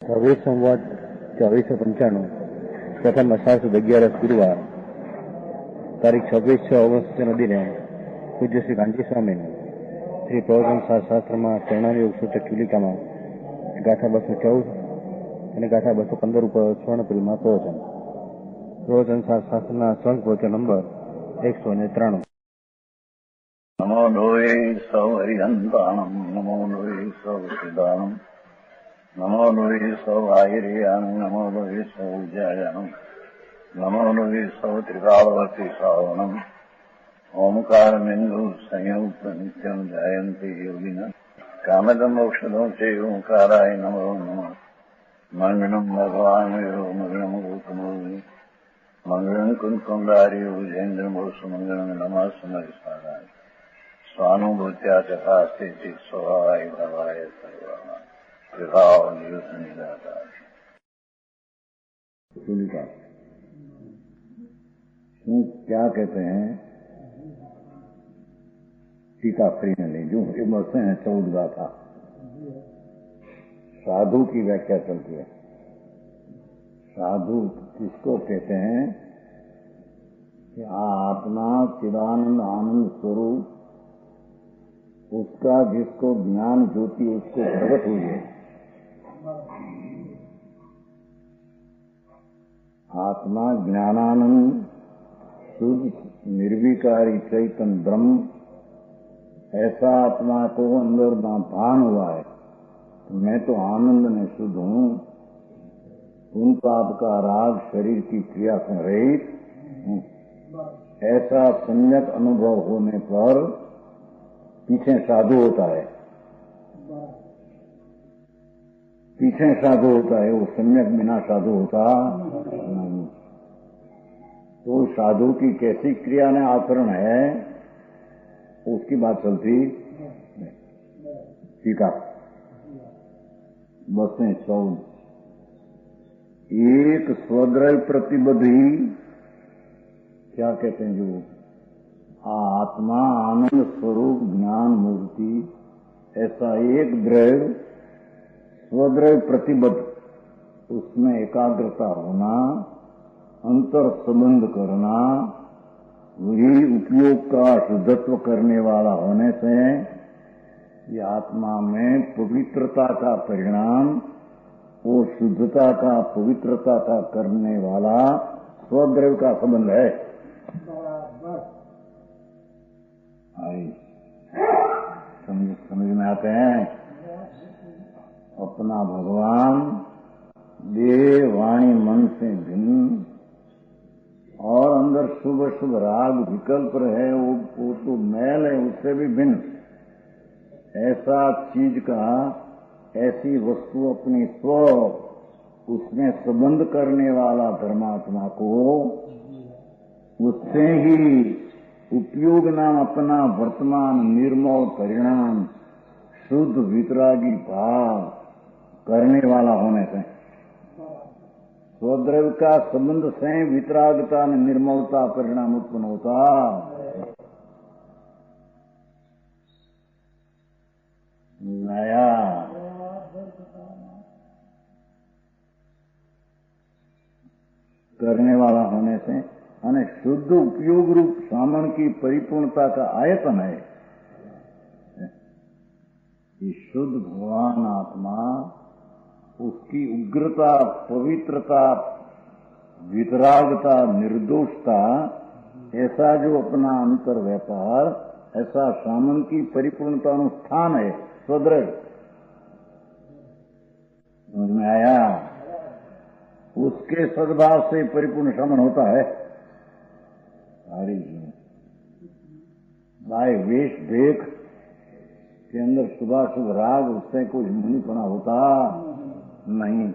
प्रवेश संवाद 2495 प्रथम अषाढ़ सुद 11 गुरुवार तारीख 26/6/19 दिने पूज्य श्री गांधी स्वामी श्री प्रवचन शास्त्र में चरणायोग सूचक चूलिका में गाथा 214 और गाथा 215 पर स्वर्णपुरी में प्रवचन शास्त्र स्वर्ग प्रवचन नंबर 193। नमो लोये सौ हरिहंताणम नमो लोये सौ सिदानम नमो लोये सौ आयर्याणम नमो लोये सौ विजयाणम नमो लोये सौ त्रिकालवर्ती श्रावणम ओंकारमिंदु संयुक्त नित्यम जयंती योगिना कामदम मोक्षदम से ओंकाराय नमो नमः मंगलम भगवान मंगलम गौतमो मंगलम कुंकुंडारी उजेन्द्र मोसु मंगलम नमः समरिसाराय स्वानुभूत्या चकास्ते स्वभावाय भवाय सर्वाणा विभाव नियुक्त निराधार। क्या कहते हैं टीका फ्री ने ली जो बसते हैं 14 था साधु की व्याख्या चलती है। साधु किसको कहते हैं कि आत्मा चिदानंद आनंद स्वरूप उसका जिसको ज्ञान ज्योति उसको प्रकट हुई है। आत्मा ज्ञानानंद शुद्ध निर्विकारी चैतन्य ब्रह्म ऐसा आत्मा को अंदर भान हुआ है। मैं तो आनंद में शुद्ध हूँ, उन पाप का राग शरीर की क्रिया से रहित हूँ। ऐसा सम्यक अनुभव होने पर पीछे साधु होता है, पीछे साधु होता है, वो सम्यक बिना साधु होता नहीं। तो साधु की कैसी क्रिया ने आचरण है उसकी बात चलती। ठीक है, बसें 14 एक स्वद्रव्य प्रतिबद्धि क्या कहते हैं जो आत्मा आनंद स्वरूप ज्ञान मूर्ति ऐसा एक द्रव्य स्वद्रव्य प्रतिबद्ध उसमें एकाग्रता होना अंतर संबंध करना वही उपयोग का शुद्धत्व करने वाला होने से ये आत्मा में पवित्रता का परिणाम वो शुद्धता का पवित्रता का करने वाला स्वद्रव्य का संबंध है। समझ में आते हैं। अपना भगवान देह वाणी मन से भिन्न और अंदर शुभ शुभ राग विकल्प है, वो तो मैल है, उससे भी भिन्न ऐसा चीज का ऐसी वस्तु अपनी स्व उसमें संबंध करने वाला धर्मात्मा को उससे ही उपयोग नाम अपना वर्तमान निर्मल परिणाम शुद्ध वितरागी भाव करने वाला होने से स्वद्रव्य का संबंध से वितरागता में निर्मलता परिणाम उत्पन्न होता। नया करने वाला होने से અને शुद्ध उपयोग रूप सामन की परिपूर्णता का आयतन है। ये शुद्ध भगवान आत्मा उसकी उग्रता पवित्रता वितरागता निर्दोषता ऐसा जो अपना अंतर व्यापार ऐसा सामन की परिपूर्णता अनुष्ठान है स्वद्रव्य। समझ में आया? उसके सद्भाव से परिपूर्ण सामन होता है। भाई वेश देख के अंदर शुभ शुभ राग उससे कोई मुनिपना होता नहीं।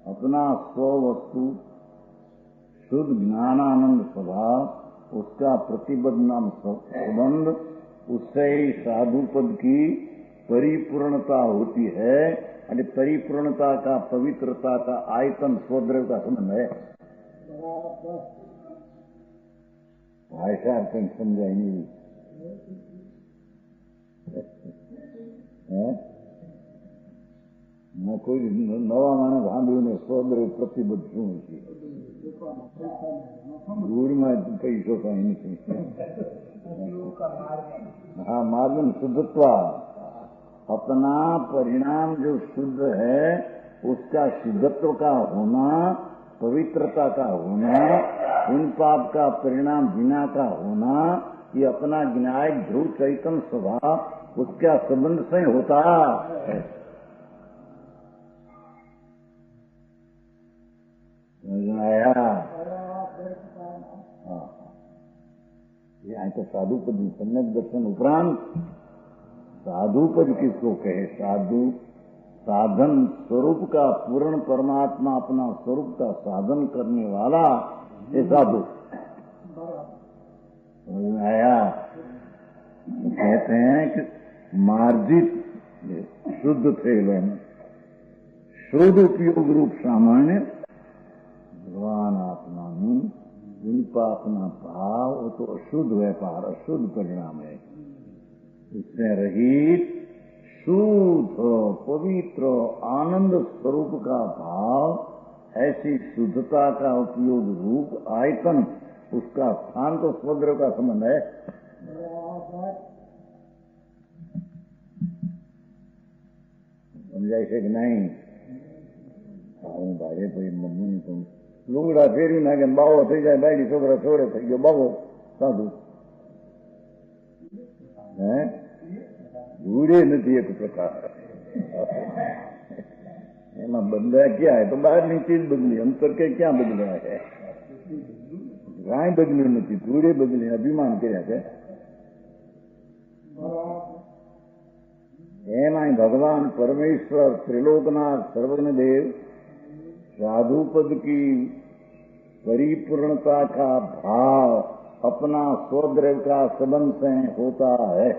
अपना स्व वस्तु शुद्ध ज्ञानानंद स्वभाव उसका प्रतिबद्ध नाम संबंध उससे ही साधु पद की परिपूर्णता होती है। और परिपूर्णता का पवित्रता का आयतन स्वद्रव्य का संबंध है। भाषा समझा ही नहीं। કોઈ નવા માણસ સાંભળ્યું ને સોદરે પ્રતિબદ્ધ શું છે? ગુડમાં પૈસો કઈ નથી. हाँ मार्गन शुद्धत्वा, अपना परिणाम जो शुद्ध है उसका शुद्धत्व का होना, पवित्रता का होना, इन पाप का परिणाम बिना का होना, ये अपना ज्ञाय ध्रुव चैतन्य स्वभाव उसका संबंध से होता है. आया यहाँ तो साधु पद सम्यक दर्शन उपरांत साधु पद किसको कहे? साधु साधन स्वरूप का पूर्ण परमात्मा अपना स्वरूप का साधन करने वाला ये साधु. आया तो कहते हैं कि मार्जित शुद्ध थेलन शुद्ध उपयोग रूप सामान्य भगवान आत्मा में उनका अपना भाव वो तो अशुद्ध व्यापार, अशुद्ध परिणाम है. इससे रहित शुद्ध पवित्र आनंद स्वरूप का भाव, ऐसी शुद्धता का उपयोग रूप आयतन, उसका स्थान तो स्वद्र का संबंध है. समझाई છે કે નહીં? હું ભારે કોઈ મમ્મી નહીં કહું લુગડા ફેરી નાખે બાવો થઈ જાય, બાયડી છોકરા છોડે થઈ ગયો બાવો સાધુ. હે ગુડે નથી એક પ્રકાર એમાં બદલાયા ક્યાં? તો બહારની ચીજ બદલી, અંતર કે ક્યાં બદલ્યા છે? કાંઈ બદલ્યું નથી. ગુડે બદલી અભિમાન કર્યા છે. એમાં ભગવાન પરમેશ્वर त्रिलोकनाथ सर्वज्ञ देव साधु पद की परिपूर्णता का भाव अपना स्वद्रव्य का संबंध से होता है.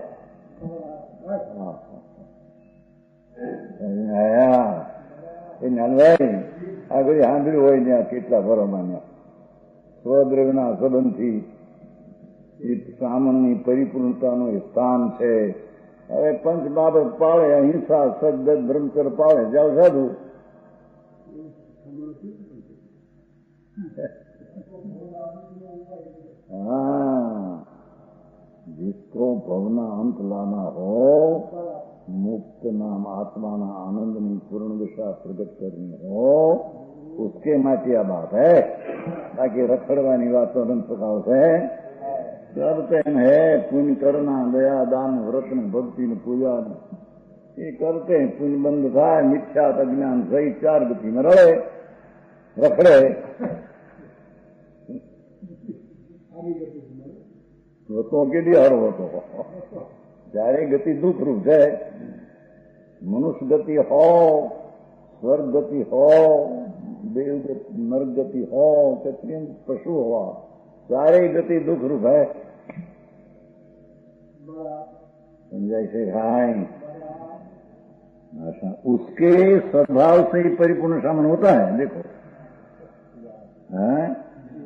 आया भाई આગળ સાંભળ્યું હોય ત્યાં કેટલા ભરોમાન્ય સ્વદ્રવ્યના સંબંધથી એ સામાનની પરિપૂર્ણતાનું સ્થાન છે. હવે પંચ બાબત પાળે, અહિંસા, સદગત, બ્રહ્મચર્ય પાળે, જાઓ સાધુ. हाँ जिसको भवना अंत लाना हो, मुक्त नाम आत्मा ना आनंद में पूर्ण दिशा प्रकट करनी हो, उसके माटे आ बात है. बाकी रखड़वानी बात तो अनंत प्रकार से करते हैं. पुण्य करना, दया, दान, व्रत ने भक्ति ने पूजा ये करते हैं. पुण्य बंद था, मिथ्या अज्ञान सही चार गति में रड़े रखड़े. तो के लिए हर हो तो જ્યારે ગતિ દુઃખ રૂપ છે. મનુષ્ય ગતિ હો, સ્વર્ગ ગતિ हो, देव गति, नर्क गति हो, क्षत्रिय पशु हुआ, सारे गति दुख रूप है. समझाई से भाई? उसके सद्भाव से ही परिपूर्ण सामन होता है. देखो है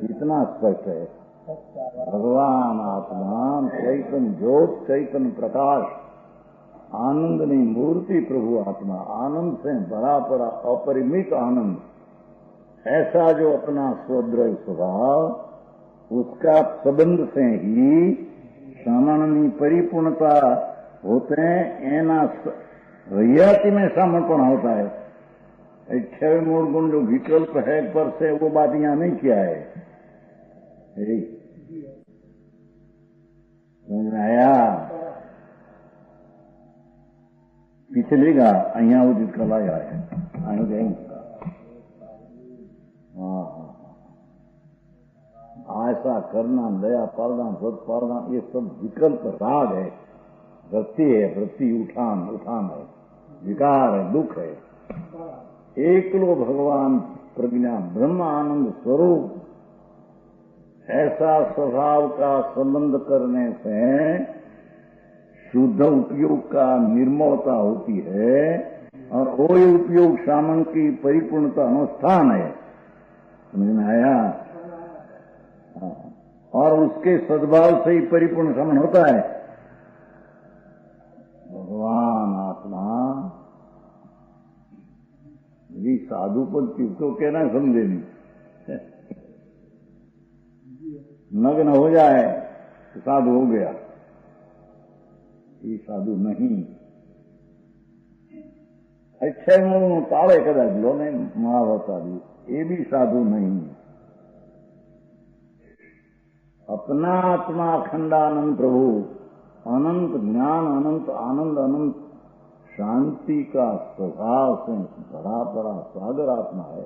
इतना स्पष्ट है. भगवान आत्मा चैतन्य ज्योत, चैतन्य प्रकाश, आनंद ने मूर्ति प्रभु आत्मा, आनंद से बड़ा बड़ा अपरिमित आनंद, ऐसा जो अपना स्वद्रव्य स्वभाव, उसका संबंध से ही सामान्य परिपूर्णता होते हैं. एना रियाती में समर्पण होता है. 6 मूल गुण जो विकल्प है पर से वो बात यहाँ नहीं किया है. समझ आया? पिछले का अहियाँ उचित कलाया है. आयो जाएंगे. हाँ ऐसा करना, दया पालना, व्रत पालना, ये सब विकल्प राग है. वृत्ति है, वृत्ति उठान है, विकार है, दुख है. एकलो भगवान प्रज्ञा ब्रह्म आनंद स्वरूप, ऐसा स्वभाव का संबंध करने से शुद्ध उपयोग का निर्मलता होती है. और वो उपयोग सामन की परिपूर्णता अनुष्ठान है. समझ में आया? और उसके सद्भाव से ही परिपूर्ण समन होता है. भगवान आत्मा साधु पद किसको कहना समझे नहीं। नग्न हो जाए तो साधु हो गया, ये साधु नहीं। अच्छे मुंह ताड़े कदाच लो ने महावता दी, ये भी साधु नहीं। अपना आत्मा अखंडानंद प्रभु, अनंत ज्ञान, अनंत आनंद, अनंत शांति का स्वभाव से भरा पड़ा सागर आत्मा है।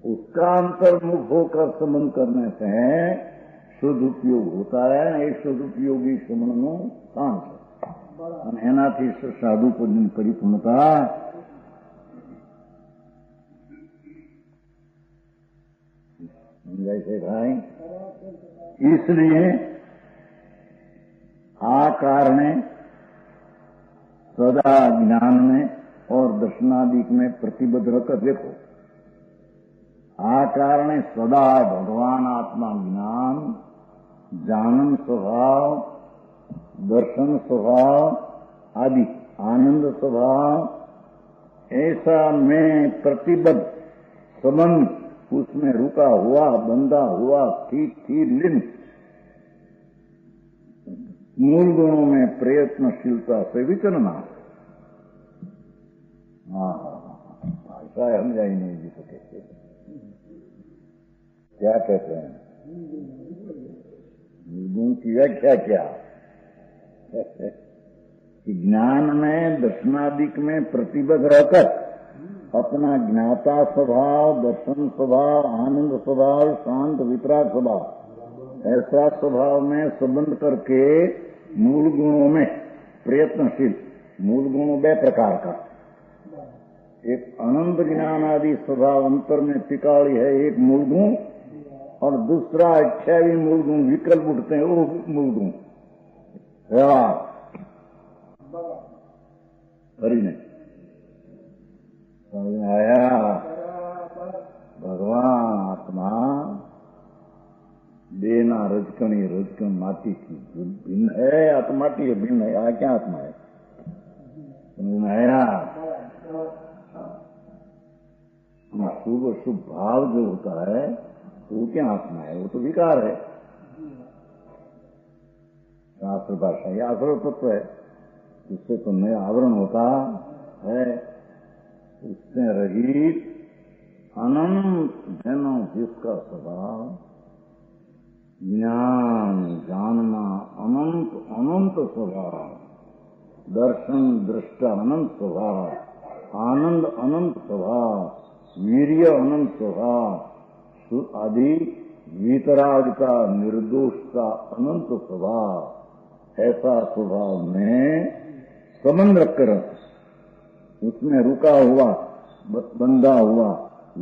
उसका अंतर्मुख होकर संबंध करने से शुद्ध उपयोग होता है। ये शुद्ध उपयोगी श्रवणનો શાંત અને એનાથી સાધુ પદની પરિપૂર્ણતા समझाई से भाई। इसलिए आ कारणे सदा ज्ञान में और दर्शनादिक में प्रतिबद्ध रखकर देखो। आ कारणे सदा भगवान आत्मा ज्ञान, जानन स्वभाव, दर्शन स्वभाव आदि आनंद स्वभाव ऐसा में प्रतिबद्ध संबंध उसमें रुका हुआ, बंधा हुआ, स्थिर लीन मूल गुणों में प्रयत्नशीलता से विचरना। ऐसा समझा ही नहीं जी तो कहते क्या कहते हैं, निर्गुण की व्याख्या क्या कि ज्ञान में दर्शनादिक में प्रतिबद्ध रहकर अपना ज्ञाता स्वभाव, दर्शन स्वभाव, आनंद स्वभाव, शांत वितराग स्वभाव ऐसा स्वभाव में संबंध करके मूल गुणों में प्रयत्नशील। मूल गुण दो प्रकार का, एक अनंत ज्ञान आदि स्वभाव अंतर में टिकाड़ी है एक मूल गुण, और दूसरा 28 मूल गुण विकल्प उठते हैं वो मूल गुण व्यवहार हरी ने आया। भगवान आत्मा देना रजकण माटी की भिन्न है, आत्मा माटी है भिन्न है। क्या आत्मा है समझ आया। शुभ शुभ भाव जो होता है वो क्या आत्मा है, वो तो विकार है। शास्त्र भाषा ये आश्रय तत्व है, इससे तो नया आवरण होता है। उससे रहित अनंत जन्म जिसका स्वभाव ज्ञान जानना अनंत अनंत स्वभाव, दर्शन दृष्टा अनंत स्वभाव, आनंद अनंत स्वभाव, वीर्य अनंत स्वभाव आदि वीतरागता निर्दोषता अनंत स्वभाव, ऐसा स्वभाव में संबंध रखकर उसमें रुका हुआ, बंधा हुआ,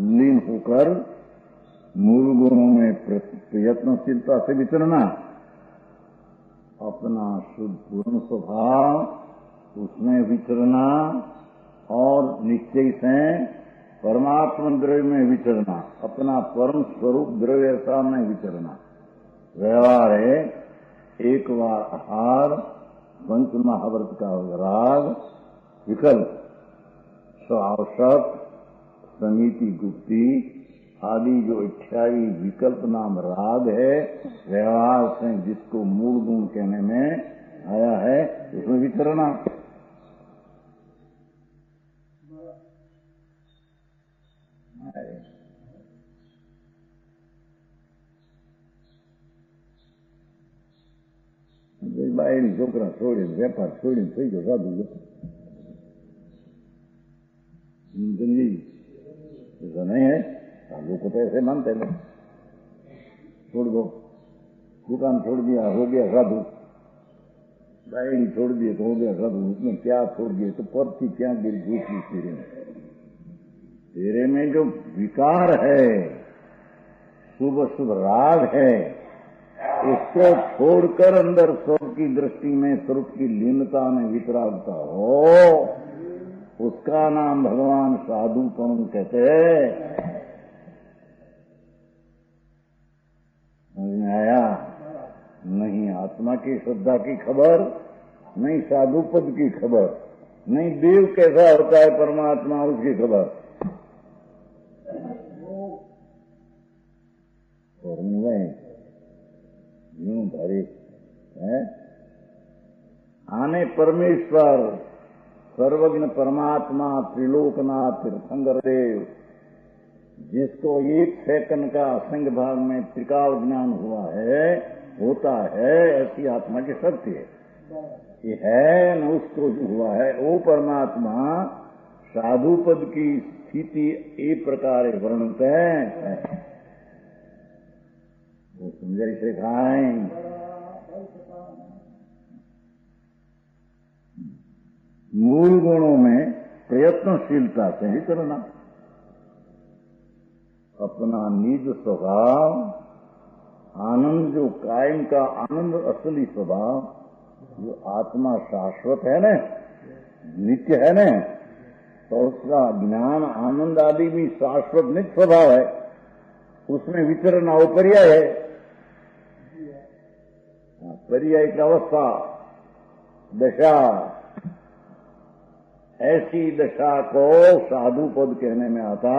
लीन होकर मूल गुणों में प्रयत्नशीलता से विचरना। अपना शुद्ध पूर्ण स्वभाव उसमें विचरना और निश्चय से परमात्मा द्रव्य में विचरना, अपना परम स्वरूप द्रव्यता में विचरना। व्यवहार है एक बार आहार, पंच महाव्रत का राग, विकल्प आवश्यक, समिति गुप्ती आदि जो 28 विकल्प नाम राग है, व्यवहार से जिसको मूल गुण कहने में आया है उसमें विचरना। બાયડી છોકરા છોડીને વેપાર છોડીને થઈ ગયો સાધુ जी, ऐसा नहीं है। साधु को तो ऐसे मानते लोग, छोड़ दो, दुकान छोड़ दिया हो गया साधु, बायड़ी छोड़ दिए तो हो गया साधु। उसमें क्या छोड़ दिए तो पर्ची क्या गिर दूसरी तेरे में। तेरे में जो विकार है, शुभ शुभ राग है, उसको छोड़कर अंदर स्वरूप की दृष्टि में स्वरूप की लीनता में वितरागता हो, उसका नाम भगवान साधुपन कहते हैं। समझ में आया? नहीं आत्मा की श्रद्धा की खबर, नहीं साधु पद की खबर, नहीं देव कैसा होता है परमात्मा उसकी खबर। और में यूं धरे है आने परमेश्वर सर्वज्ञ परमात्मा त्रिलोकनाथ तीर्थंकर देव जिसको एक सेकंड का असंग भाग में त्रिकाल ज्ञान हुआ है होता है ऐसी आत्मा की सत्य है ये है न उसको जो हुआ है वो परमात्मा साधु पद की स्थिति एक प्रकार वर्णित है वो समझ से खाएं मूल गुणों में प्रयत्नशीलता से ही करना अपना निज स्वभाव आनंद जो कायम का आनंद असली स्वभाव जो आत्मा शाश्वत है न नित्य है न तो उसका ज्ञान आनंद आदि भी शाश्वत नित्य स्वभाव है उसमें विचरण अपर्याय है पर्याय की अवस्था दशा ऐसी दशा को साधु पद कहने में आता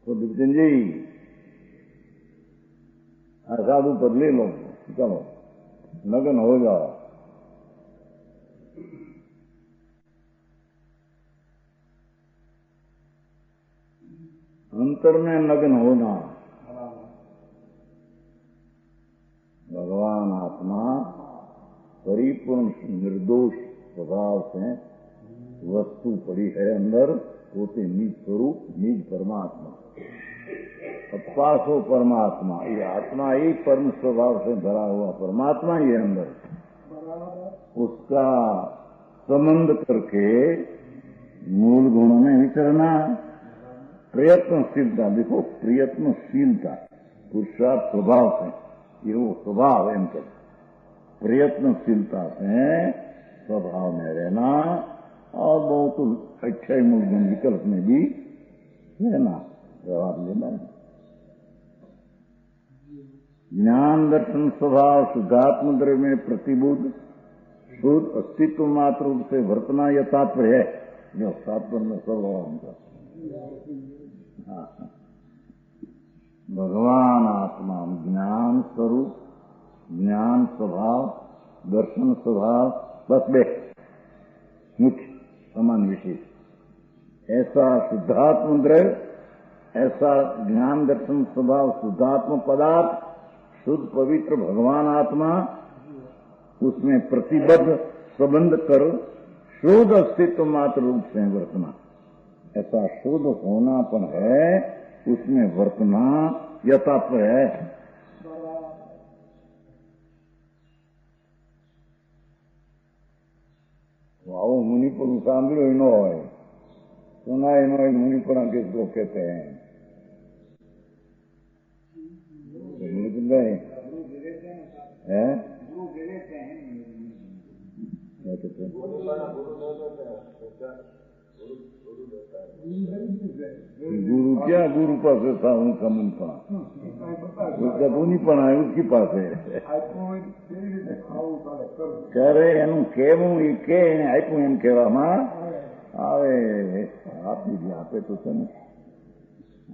तो विपिन जी साधु पद ले लो चलो लगन हो जाओ अंतर में नग्न होना भगवान आत्मा परिपूर्ण निर्दोष स्वभाव से वस्तु पड़ी है अंदर होते निज स्वरूप निज परमात्मा पासो परमात्मा ये आत्मा एक परम स्वभाव से भरा हुआ परमात्मा ही है अंदर उसका संबंध करके मूल गुणों में विचरना प्रयत्नशीलता देखो प्रयत्नशीलता पुरुषार्थ स्वभाव से ये वो स्वभाव है इनका प्रयत्नशीलता से स्वभाव में रहना और बहुत अच्छे मूल गुण विकल्प में भी रहना व्यवहार लेना ज्ञान दर्शन स्वभाव शुद्धात्म द्रव्य में प्रतिबुद्ध शुद्ध अस्तित्व मात्र रूप से वर्तना यह तात्पर्य है जो तात्पर्य स्वभाव उनका भगवान आत्मा ज्ञान स्वरूप ज्ञान स्वभाव दर्शन स्वभाव बस बे मुख्य समान विशेष ऐसा शुद्धात्म द्रव्य ऐसा ज्ञान दर्शन स्वभाव शुद्धात्म पदार्थ शुद्ध पवित्र भगवान आत्मा उसमें प्रतिबद्ध संबंध कर शुद्ध अस्तित्व मात्र रूप से वर्तना ऐसा शुद्ध होनापन है उसमें वर्तना यथार्थ है आओ मुनिपुर सांभो नो है सुना नो मुनिपुर किसको कहते हैं गुरु क्या गुरु पास था उनका मन पड़ा उसका तो नहीं पड़ा है उसके पास है कह रहे એનું કેવું એ કે એને આપ્યું એમ કહેવામાં આવે આપે તો છે ને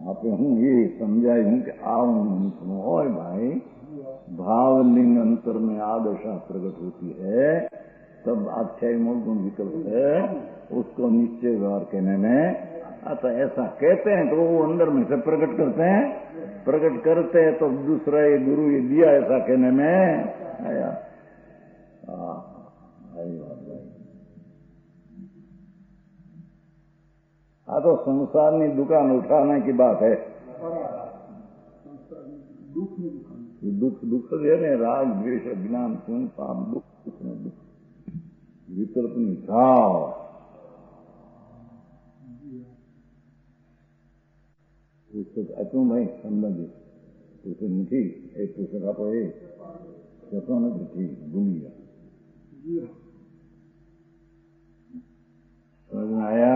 આપે હું એ સમજાયું કે આવું મનુષ્યનું હોય ભાઈ भावलिंग अंतर में आदशा प्रकट होती है तब आख्यायी मूल गुण विकल्प है उसको निश्चय व्यवहार कहने में आता ऐसा कहते हैं तो वो अंदर में से प्रकट करते हैं तो दूसरा ये गुरु ये दिया ऐसा कहने में आया तो संसार में दुकान उठाने की बात है दुख है ने राग द्वेष अज्ञान सुन पाप दुख विकल्प नहीं भाव पुस्तक अचूं भाई संबंधी पुस्तक नहीं एक पुस्तक आप नहीं ठीक भूली समझ में आया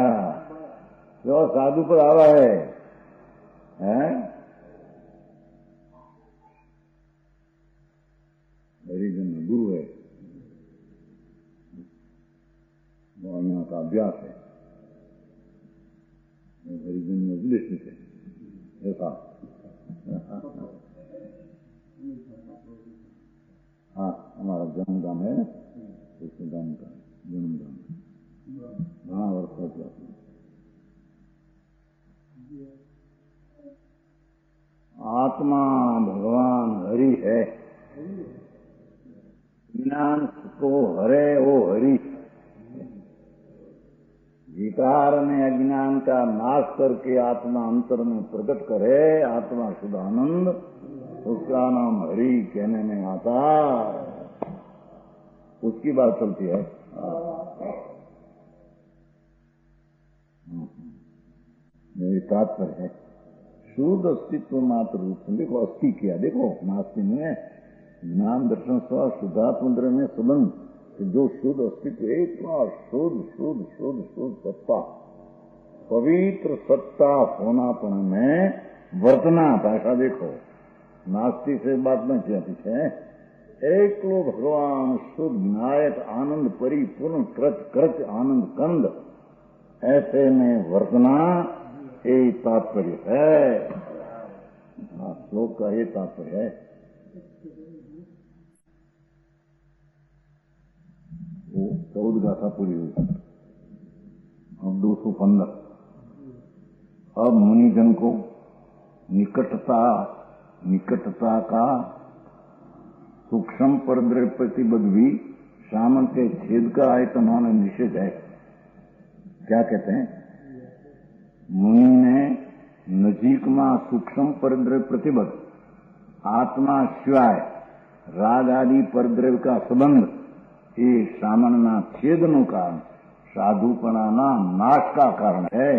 जो साधु पर आवा है हरिजन गुरु है वो यहाँ का अभ्यास है हरिजन में उपदेश है देखा। हाँ, हमारा जन्मधाम है, जन्मधाम हाँ वर्ष आत्मा भगवान हरि है। ज्ञान को हरे वो हरि। विकार में अज्ञान का नाश करके आत्मा अंतर में प्रकट करे, आत्मा शुद्धानंद, उसका नाम हरि कहने में आता, उसकी बात चलती है। मेरी तात्पर्य है शुद्ध अस्तित्व मात्र रूप से। देखो अस्थि किया, देखो नास्ति में ज्ञान दर्शन स्व शुद्धात्म में संबंध, जो शुद्ध अस्तित्व एक शुद्ध शुद्ध शुद्ध शुद्ध सत्ता, पवित्र सत्ता होनापन में वर्तना ऐसा देखो। नास्ति से बात न किया पीछे। एक लो भगवान शुद्ध विनायक आनंद परिपूर्ण कृत कृत आनंद कंद, ऐसे में वर्तना ये तात्पर्य है। श्लोक का ये तात्पर्य है। वो 14 गाथा पूरी हुई। अब 215। अब मुनिजन को निकटता का सूक्ष्म परद्रव्य प्रतिबद्ध भी सामन के छेद का आयतन होना निषेध है। क्या कहते हैं? मुनि ने नजीक में सूक्ष्म परद्रव्य प्रतिबद्ध आत्मा शिवाय राग आदि परद्रव्य का संबंध ये सामान्य छेदन का साधुपना नाश का कारण है।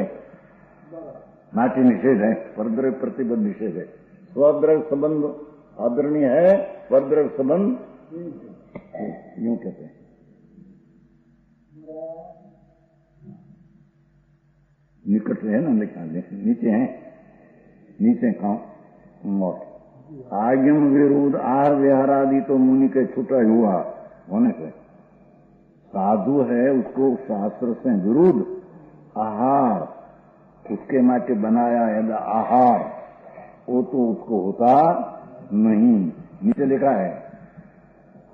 नाट्य निषेध है, परद्रव्य प्रतिबद्ध निषेध है। स्वद्रव्य संबंध आदरणीय है, परद्रव्य संबंध यूं कहते हैं। निकट है ना, लिखा नीचे है, नीचे काम मौत आज्ञम विरोध आहार विहार आदि तो मुनि के छूटा हुआ होने से साधु है, उसको शास्त्र से विरुद्ध आहार उसके माटे बनाया यदा आहार वो तो उसको होता नहीं। नीचे लिखा है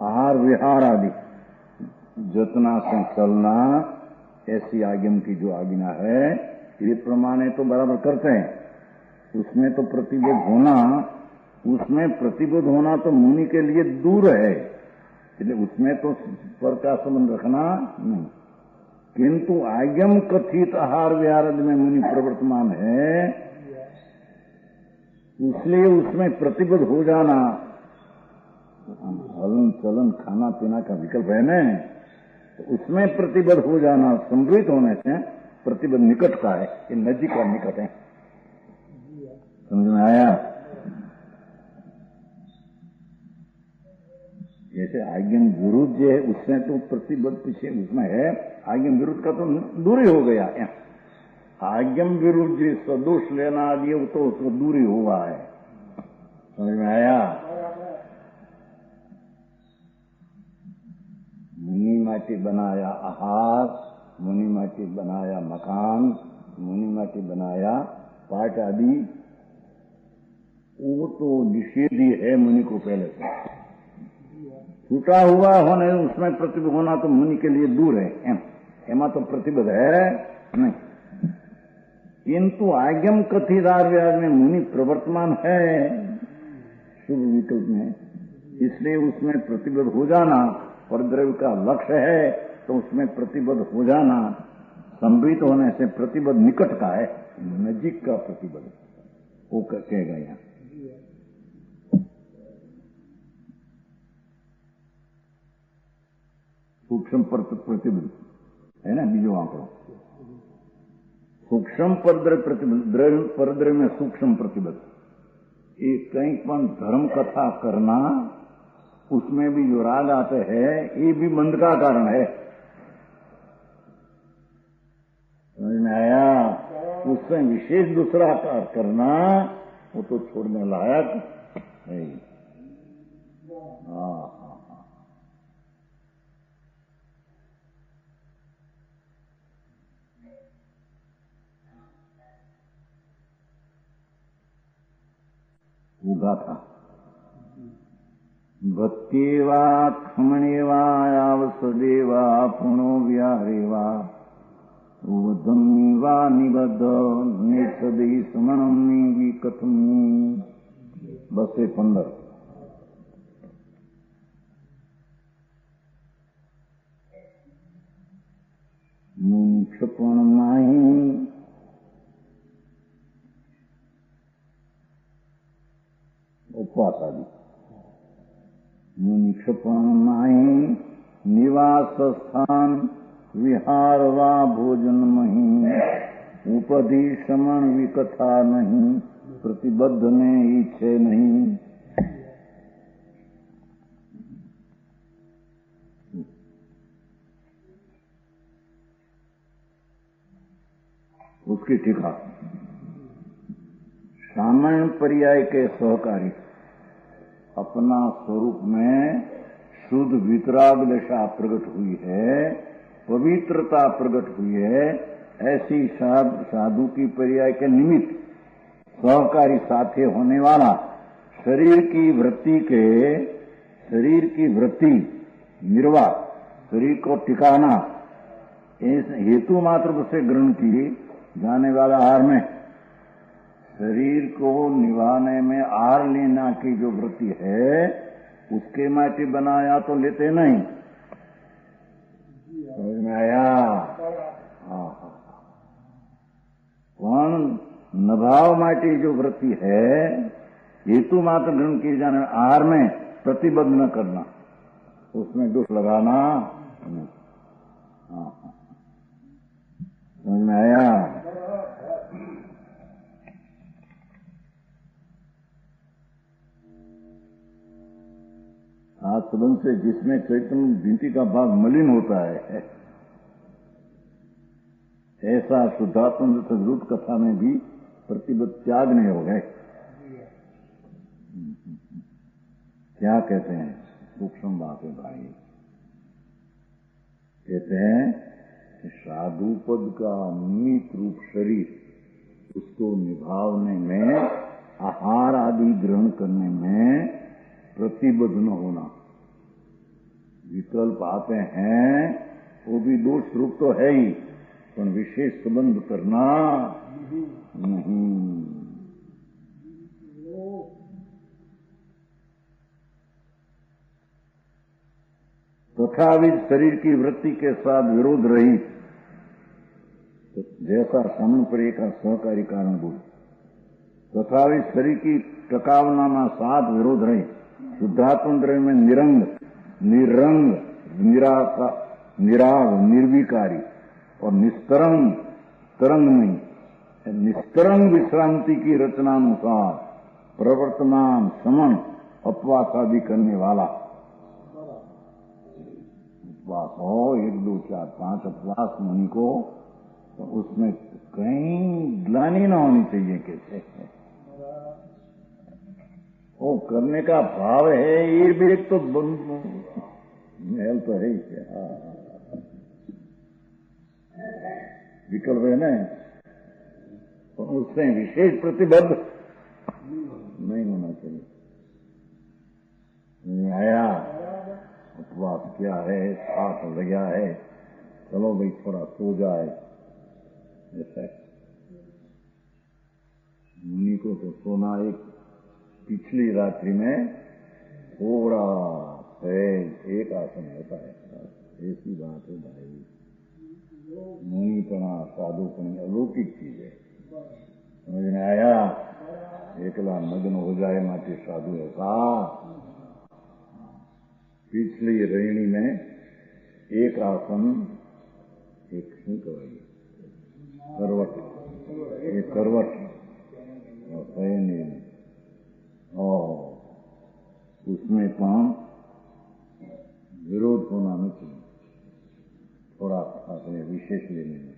आहार विहार आदि जतना से चलना, ऐसी आज्ञा की जो आज्ञा है ये प्रमाण तो बराबर करते हैं। उसमें तो प्रतिबद्ध होना तो मुनि के लिए दूर है, इसलिए उसमें तो स्वर का संबंध रखना नहीं। किंतु आज्ञम कथित आहार विहार में मुनि प्रवर्तमान है, इसलिए उसमें प्रतिबद्ध हो जाना, हलन चलन खाना पीना का विकल्प है न, तो उसमें प्रतिबद्ध हो जाना संभवित होने से प्रतिबद्ध निकट का है, ये नजीक का निकट है। समझ में आया? जैसे आज्ञा विरुद्ध जो है उसमें तो प्रतिबद्ध पीछे उसमें है, आज्ञा विरुद्ध का तो दूरी हो गया। आज्ञा विरुद्ध जो सदोष लेना आदि तो उसको दूरी हुआ है। समझ में आया? मुनि माटी बनाया आहार, मुनि माटी बनाया मकान, मुनि माटी बनाया पाठ आदि, वो तो निषेधी है मुनि को पहले से। छूटा हुआ होने उसमें प्रतिबद्ध होना तो मुनि के लिए दूर है, एमा तो प्रतिबद्ध है नहीं। किंतु आज्ञम कथिदार व्याज में मुनि प्रवर्तमान है शुभ विकल्प में, इसलिए उसमें प्रतिबद्ध हो जाना परद्रव्य का लक्ष्य है, तो उसमें प्रतिबद्ध हो जाना संभवित होने से प्रतिबद्ध निकट का है, नजीक का प्रतिबद्ध वो कहेगा यहाँ। सूक्ष्म प्रतिबद्ध है ना, बीजो आंकड़ो सूक्ष्म परद्रव्य प्रतिबद्ध, परद्रव्य में सूक्ष्म प्रतिबद्ध। ये कहीं पण धर्म कथा करना, उसमें भी जो राग आते हैं ये भी बंध का कारण है। समझ में आया? उसमें विशेष दूसरा कार्य करना वो तो छोड़ने लायक है। हाँ हाँ हाँ, उगा था। भक्तिवा खमणेवा यावसदेवा पुणो व्यारेवा उदम्वा निबद्ध नेसदे समणम्नी विकथम्नी। बसे 15। मुक्षपण माही उपवास आदि। मुक्षपण माही निवास स्थान विहार वा भोजन मही। उपधि समण विकथा नहीं प्रतिबद्ध में इच्छे नहीं। उसकी टीका सामान्य पर्याय के सहकारी अपना स्वरूप में शुद्ध वितराग दशा प्रकट हुई है, पवित्रता प्रकट हुई है। ऐसी साधु की पर्याय के निमित्त सहकारी साथी होने वाला शरीर की वृत्ति निर्वाह, शरीर को टिकाना, इस हेतु मात्र से ग्रहण की जाने वाला आहार में शरीर को निभाने में आहार लेना की जो वृत्ति है उसके माटी बनाया तो लेते नहीं। समझ में आया? कौन नभाव माटी जो वृत्ति है हेतु मात्र ग्रहण किए जाने आहार में प्रतिबद्ध न करना, उसमें दुख लगाना। समझ में आया? आज संबंध से जिसमें चैतन्य भिंती का भाग मलिन होता है, ऐसा शुद्धात्म सद्रूप कथा में भी प्रतिबद्ध त्याग नहीं हो गए। क्या कहते हैं? सूक्ष्म बात है भाई। कहते हैं कि साधु पद का निमित्त रूप शरीर उसको निभावने में, आहार आदि ग्रहण करने में प्रतिबद्ध न होना। विकल्प आते हैं वो भी दोष रूप तो है ही, पर विशेष संबंध करना नहीं। तथाविध शरीर की वृत्ति के साथ विरोध रहित, जैसा समन पर का सहकारी कारणभूत, तथाविध शरीर की टकावना साथ विरोध रहित शुद्धात्म द्रव्य में निरंग, निरंग, निराग, निर्विकारी और निस्तरंग, तरंग नहीं, निस्तरंग विश्रांति की रचनानुसार प्रवर्तमान समन उपवास आदि करने वाला। उपवास हो 1, 2, 4, 5 उपवास मुनि को, तो उसमें कहीं ग्लानि न होनी चाहिए। कैसे वो करने का भाव है, ये भी एक तो महल तो है क्या? विकल्प है ना, तो उससे विशेष प्रतिबद्ध नहीं होना चाहिए। आया उपवास क्या है, साथ लगा है, चलो भाई थोड़ा सो जाए, ऐसा मुनि को तो सोना एक पिछली रात्रि में थोड़ा एक आसन होता है। ऐसी बात है भाई, मुनिपना साधुपनी अलौकिक चीज है। समझ में आया? एकला मग्न हो जाए माटी साधु ऐसा। पिछली रेणी में एक आसन, एक शू कहेगी करवट, एक करवट और उसमें पांव विरोध होना नहीं चाहिए। थोड़ा अपने विशेष लेने में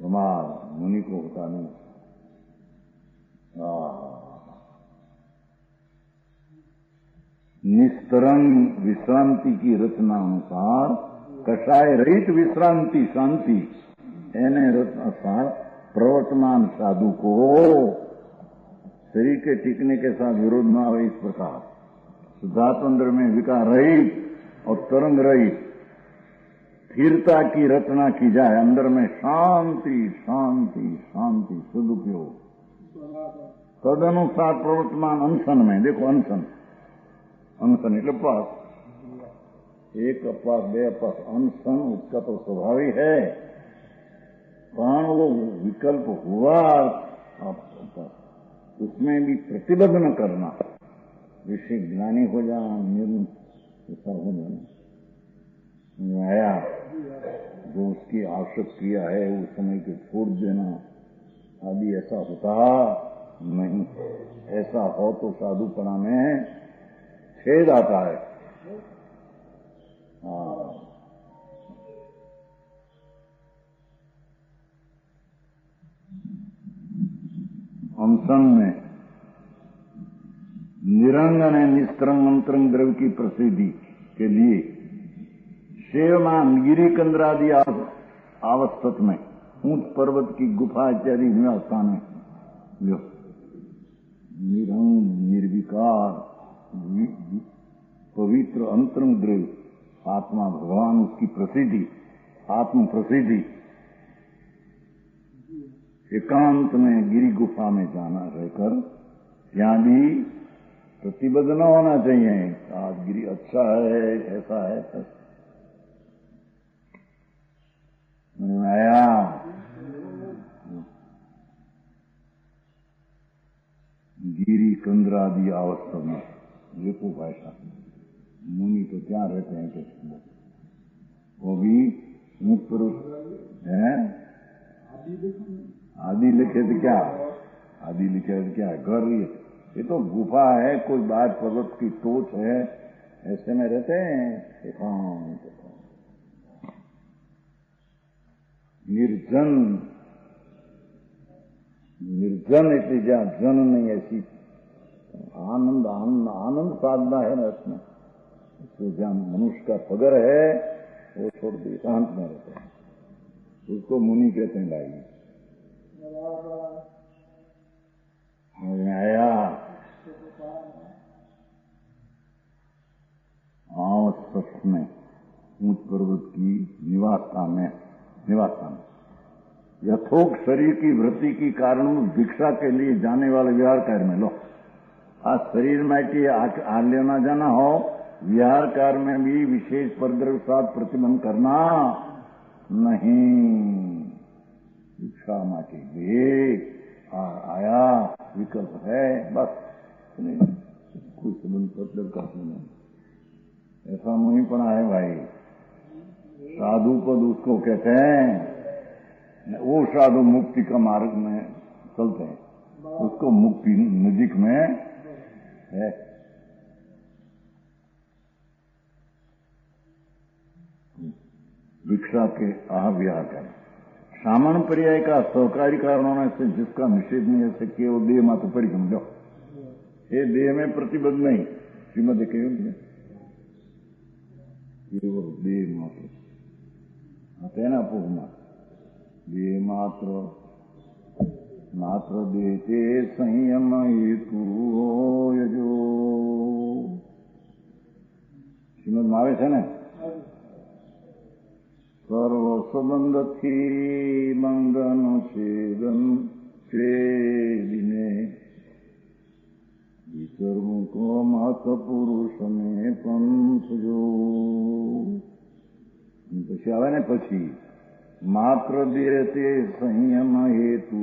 रुमाल मुनि को होता नहीं। निस्तरंग विश्रांति की रचना अनुसार कषाय रहित विश्रांति शांति एने रचनानुसार प्रवर्तमान साधु को शरीर के टिकने के साथ विरोध न आवे, इस प्रकार शुद्धात्मंद्र में विकार रहित और तरंग रहित स्थिरता की रचना की जाए, अंदर में शांति शांति शांति सदुपयोग, तदनुसार प्रवर्तमान अनशन में, देखो अनशन अनशन એટલે અપાસ, एक अपास बे अपास, अनशन उसका तो स्वाभाविक है, पण वो विकल्प हुआ उसमें भी प्रतिबद्ध न करना, विषय ज्ञानी हो जाना, ऐसा हो जाना, आया जो उसकी आवश्यक किया है उस समय को छोड़ देना आदि ऐसा होता नहीं। ऐसा हो तो साधुपना में छेद आता है। अनशन में निरंजन है निस्तरंग अंतरंग द्रव्य की प्रसिद्धि के लिए सेवमान गिरी कंद्रादि अवस्थित में ऊंच पर्वत की गुफा इत्यादि निवास स्थान है। निरंग निर्विकार पवित्र अंतरंग द्रव्य आत्मा भगवान, उसकी प्रसिद्धि आत्म प्रसिद्धि, एकांत में गिरी गुफा में जाना रहकर यहाँ भी प्रतिबद्ध न होना चाहिए। आज गिरी अच्छा है, ऐसा है, आया गिरी कंद्रादि अवस्था में, देखो भाषा मुनि तो क्या रहते हैं कि वो भी मुक्त पुरुष है। आदि लिखे तो क्या, आदि लिखे तो क्या घर, ये तो गुफा है, कोई बाहर पर्वत की टोच है, ऐसे में रहते हैं एकांत निर्जन। निर्जन એટલે જ્યાં જન नहीं, ऐसी आनंद आनंद आनंद साधना है ना इसमें। तो जहाँ मनुष्य का पगर है वो छोड़ दे, एकांत में रहते हैं, उसको मुनि कहते हैं। लाइए आया सच में ऊंच पर्वत की निवास स्थान यथोक्त शरीर की वृत्ति की कारण भिक्षा के लिए जाने वाले विहार कार्य में लो। आज शरीर में आ लेना जाना हो, विहार कार्य में भी विशेष परद्रव्य साथ प्रतिबंध करना नहीं। भिक्षा माटी लिए आया विकल्प है, बस कोई संबंध पत्र का नहीं। ऐसा मुनि पड़ा है भाई। साधु पद उसको कहते हैं, वो साधु मुक्ति का मार्ग में चलते हैं, उसको मुक्ति नजीक में है। भिक्षा के विहार कर सामान्य पर्याय का सहकारी कारणों में से जिसका निषेध नहीं है, से केवल देह मात्र परिक्रम लो, ये देह में प्रतिबद्ध नहीं। श्रीमद केवल देह मात्र आते हैं ना, पूर्णा देह मात्र मात्र देते संयम हेतु यजो श्रीमद में આવે છે ને। સર્વ સંબંધથી બંધન છેદન છેદીને વિસર્મુકો માત પુરુષને પંથ જો। પછી આવે ને, પછી માત્ર દેતે સંયમ હેતુ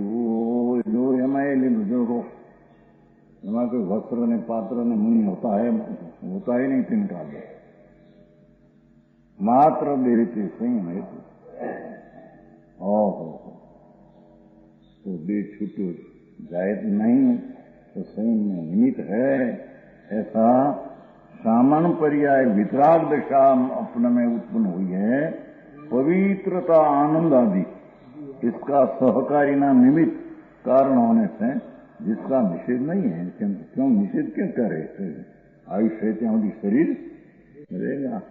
જો એમાં એ લીધું જો એમાં કોઈ વસ્ત્ર ને પાત્ર ने मुनि होता ही नहीं तिनका दे। मात्र देते संयम हेतु तो दे छूटो जाए नहीं तो संयम में निमित्त है। ऐसा सामान्य पर्याय वितराग दशा अपने में उत्पन्न हुई है, पवित्रता आनंद आदि इसका सहकारी ना निमित्त कारण होने से जिसका निषेध नहीं है। क्यों निषेध क्यों करे? आयुष्य त्यागी शरीर रहेगा।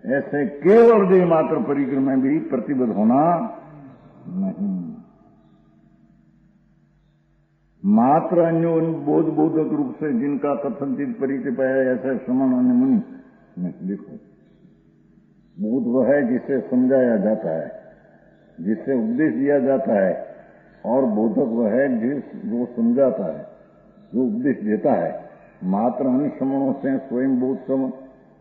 ऐसे केवल देह मात्र परिक्रम में भी प्रतिबद्ध होना नहीं। मात्र अन्योन्य बोधक रूप से जिनका कथनचित परिचय पाया ऐसा श्रमण अन्य मुनि में लिखो। बोध वह है जिसे समझाया जाता है, जिससे उपदेश दिया जाता है, और बोधक वह है जो समझाता है, जो उपदेश देता है। मात्र अन्य श्रमणों से स्वयं बोध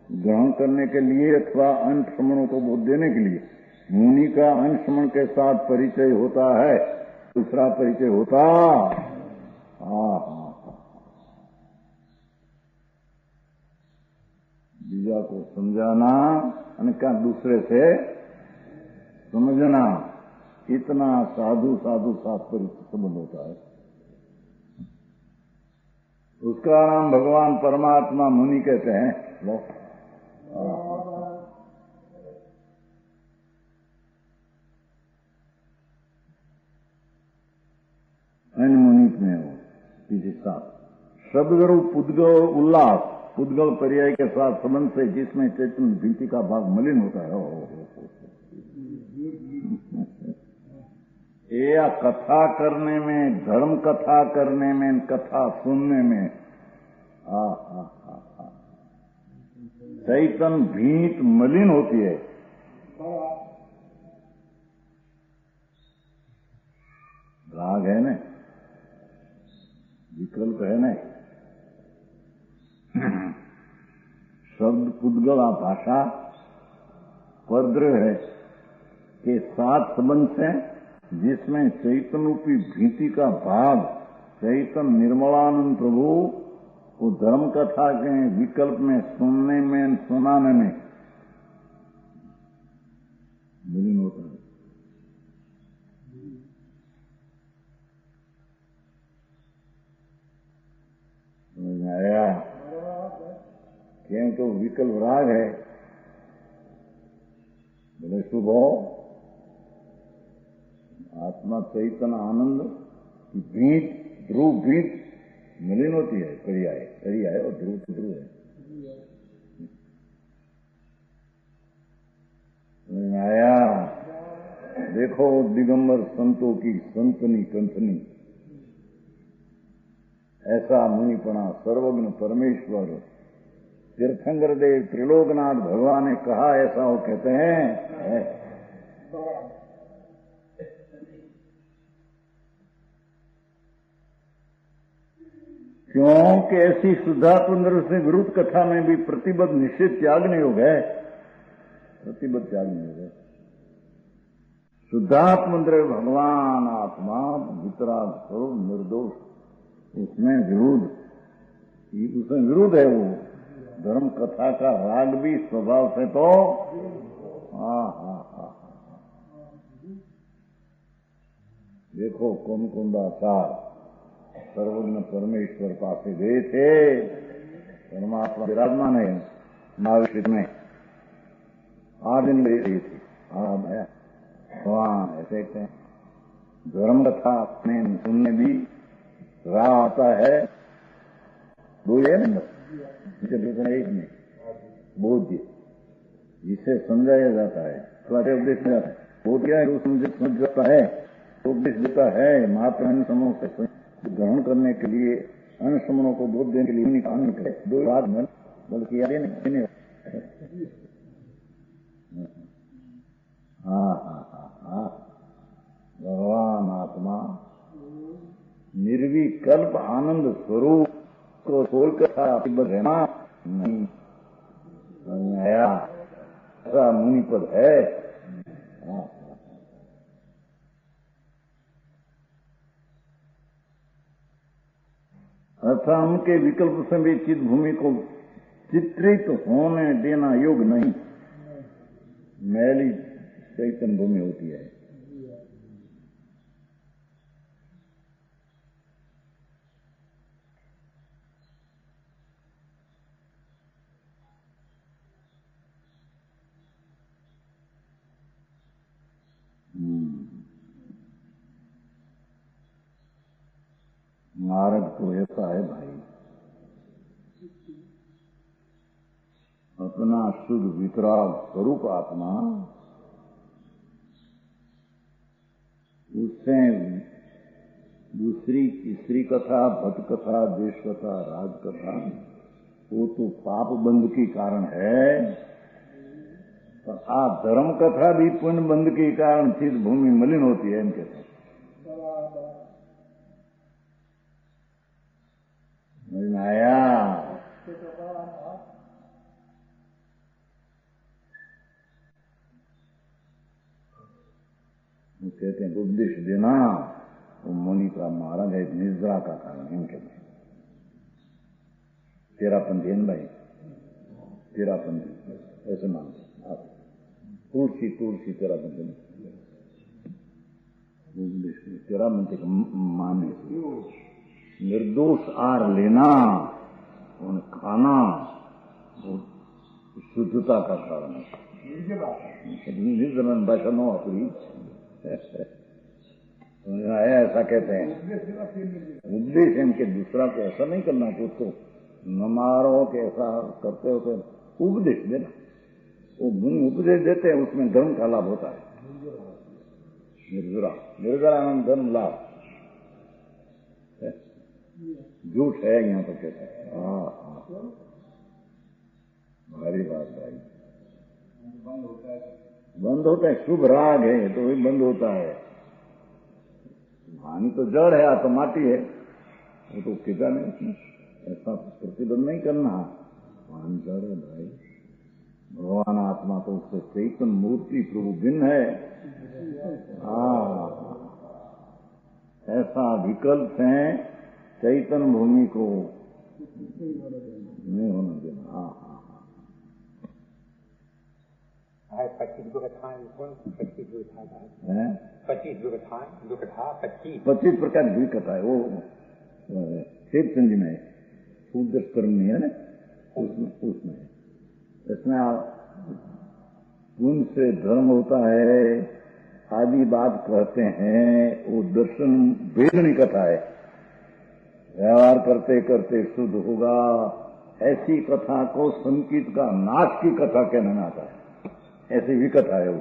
ग्रहण करने के लिए अथवा अन्य श्रमणों को बोध देने के लिए मुनि का अन्य श्रमण के साथ परिचय होता है, दूसरा परिचय होता। बीजा को समझाना क्या दूसरे से समझना, इतना साधु साधु तात्पर्य संबंध होता है। उसका नाम भगवान परमात्मा मुनि कहते हैं। लो मुनित में हो किसी साथ शब्द रूप पुद्गल उल्लास, पुद्गल पर्याय के साथ संबंध से जिसमें चैतन्य भीति का भाग मलिन होता है। या कथा करने में, धर्म कथा करने में, कथा सुनने में चैतन्य भीत मलिन होती है। राग है न, विकल्प है न, शब्द पुद्गल भाषा परद्रव्य है के साथ संबंध से जिसमें चैतन्य रूपी भीति का भाग चैतन्य निर्मलानंद प्रभु वो धर्म कथा के विकल्प में सुनने में, सुनाने में मिलन होता है। आया क्यों तो विकल्प राग है, बोले शुभ हो आत्मा चैतन्य आनंद की भीत, ध्रुव भीत मिलन होती है। पर्याय और ध्रुव है। आया देखो दिगंबर संतों की संतनी कंथनी, ऐसा मुनिपना सर्वज्ञ परमेश्वर तीर्थंकर देव त्रिलोकनाथ भगवान ने कहा, ऐसा वो कहते हैं। क्योंकि ऐसी शुद्धात्म से विरुद्ध कथा में भी प्रतिबद्ध निश्चित त्याग नहीं हो गए, प्रतिबद्ध त्याग नहीं हो गए। शुद्धात्म भगवान आत्मा वितराग स्वरूप निर्दोष, उसमें विरुद्ध है। वो धर्म कथा का राग भी स्वभाव से तो देखो कुंदाचार सर्वज्ञ परमेश्वर पासे गए थे, परमात्मा विराजमान है महाविश्व में 8 दिन रही थी। भगवान ऐसे कहते हैं धर्म कथा में सुनने भी राह आता है, दो है न, एक में बोध जिसे समझाया जाता है, उपदेश में जाता है। बोध क्या है? समझ जाता है, उपदेश देता है। मात्र अन्य समूह से ग्रहण करने के लिए, अन्य समूहों को बोध देने के लिए अन्य करे, दो बात मन बल्कि भगवान आत्मा निर्विकल्प आनंद स्वरूप को छोड़कर रहना नहीं आया, ऐसा मुनिपद है। अर्थात उनके विकल्प से भी चित भूमि को चित्रित होने देना योग नहीं, मैली चैतन्य भूमि होती है। मार्ग तो ऐसा है भाई, अपना शुद्ध वितराग स्वरूप आत्मा उससे दूसरी तीसरी कथा, भट कथा, देश कथा, राज कथा, वो तो पाप बंध के कारण है। पर आ धर्म कथा भी पुण्य बंध के कारण फिर भूमि मलिन होती है, इनके साथ समझ आया। वो कहते हैं उपदेश देना, वो मुनि का महाराज है, निद्रा का कारण इनके में। तेरापंथी है भाई, तेरापंथी ऐसे मानते आप। तुलसी तेरापंथी उपदेश तेरापंथी का माने निर्दोष आहार लेना और खाना शुद्धता का कारण है। निर्जन भाषा नो अपनी ऐसा कहते हैं। उपदेश इनके दूसरा को ऐसा नहीं करना कि उसको न मारो के ऐसा करते हो तो उपदेश देना। वो उपदेश देते हैं, उसमें धर्म का लाभ होता है। निर्जरानंद धर्म लाभ झूठ है यहाँ पर कहते हैं। हाँ, भारी बात भाई। बंद होता है, शुभ राग है तो वही बंद होता है। हानि तो जड़ है, तो माटी है, वो तो किता नहीं उसमें ऐसा प्रतिबंध नहीं करना। हानि जड़ है भाई। भगवान आत्मा तो उससे चैतन्य मूर्ति प्रभु भिन्न है। ऐसा विकल्प है, चैतन्य भूमि को नहीं होने देना। है 25 दुर्घटनाएं, 25 दुर्घटनाएं है, 25 दुर्घटनाएं, 25 प्रकार की कथा है। वो शिव चंद में शूद्र कर्म है ना, उसमें इसमें पुण्य से धर्म होता है आदि बात कहते हैं। वो दर्शन वेदनी कथा है। व्यवहार करते करते शुद्ध होगा, ऐसी कथा को संकित का नाश की कथा कहने में आता है। ऐसी भी कथा है। वो